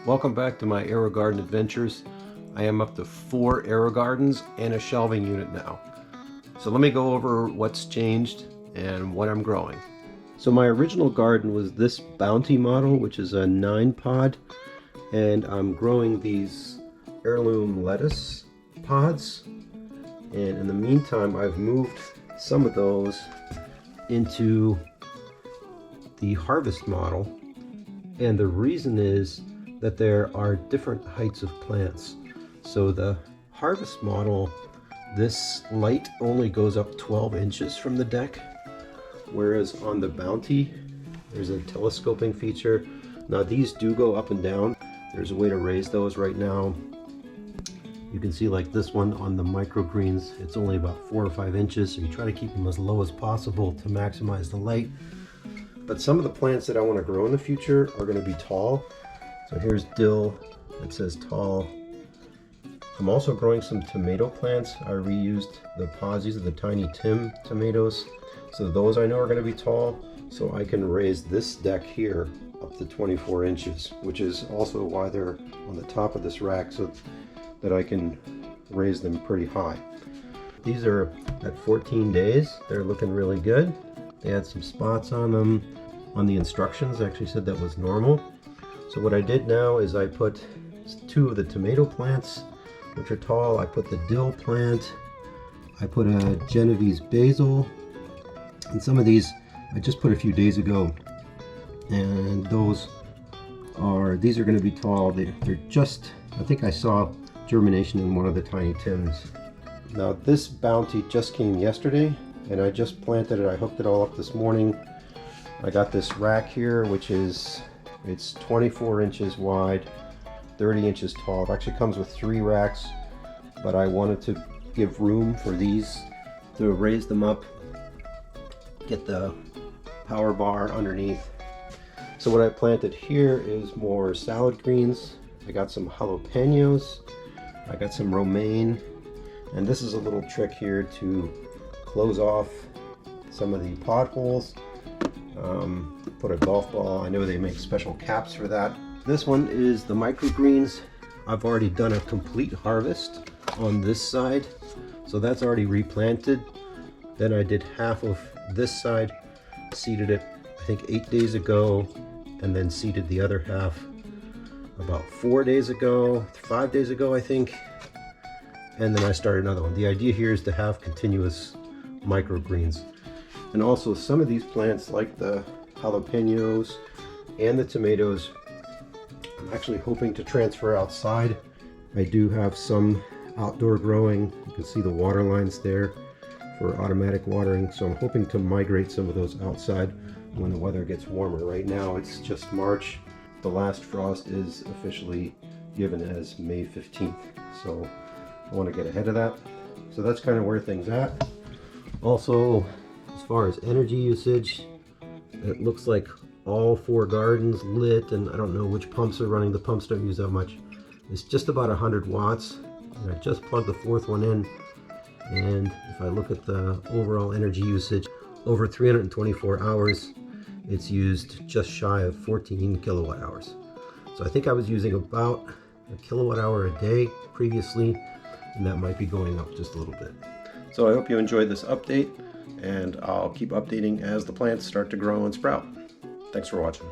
Welcome back to my Aerogarden adventures. I am up to 4 Aerogardens and a shelving unit now. So let me go over what's changed and what I'm growing. So my original garden was this Bounty model, which is a 9-pod, and I'm growing these heirloom lettuce pods. And in the meantime, I've moved some of those into the harvest model. And the reason is that there are different heights of plants. So the harvest model, this light only goes up 12 inches from the deck, whereas on the Bounty, there's a telescoping feature. Now these do go up and down. There's a way to raise those right now. You can see like this one on the Microgreens, it's only about 4 or 5 inches, so you try to keep them as low as possible to maximize the light. But some of the plants that I want to grow in the future are going to be tall. So here's dill that says tall. I'm also growing some tomato plants. I reused the pods. These are the tiny Tim tomatoes. So those I know are going to be tall. So I can raise this deck here up to 24 inches, which is also why they're on the top of this rack, so that I can raise them pretty high. These are at 14 days. They're looking really good. They had some spots on them. On the instructions, they actually said that was normal. So what I did now is I put 2 of the tomato plants, which are tall. I put the dill plant. I put a Genovese basil. And some of these I just put a few days ago. And these are going to be tall. They're just, I think I saw germination in one of the tiny Tims. Now this Bounty just came yesterday, and I just planted it. I hooked it all up this morning. I got this rack here, which is, it's 24 inches wide, 30 inches tall. It actually comes with 3 racks, but I wanted to give room for these to raise them up, get the power bar underneath. So what I planted here is more salad greens. I got some jalapenos, I got some romaine, and this is a little trick here to close off some of the potholes. Put a golf ball. I know they make special caps for that. This one is the microgreens. I've already done a complete harvest on this side, so that's already replanted. Then I did half of this side, seeded it I think 8 days ago, and then seeded the other half about 4 days ago, 5 days ago I think, and then I started another one. The idea here is to have continuous microgreens. And also some of these plants, like the jalapenos and the tomatoes, I'm actually hoping to transfer outside. I do have some outdoor growing. You can see the water lines there for automatic watering, so I'm hoping to migrate some of those outside when the weather gets warmer. Right now it's just March. The last frost is officially given as May 15th, so I want to get ahead of that. So that's kind of where things at. Also, as far as energy usage, it looks like all 4 gardens lit, and I don't know which pumps are running. The pumps don't use that much. It's just about 100 watts, and I just plugged the 4th one in. And if I look at the overall energy usage, over 324 hours, it's used just shy of 14 kilowatt hours. So I think I was using about a kilowatt hour a day previously, and that might be going up just a little bit. So I hope you enjoyed this update, and I'll keep updating as the plants start to grow and sprout. Thanks for watching.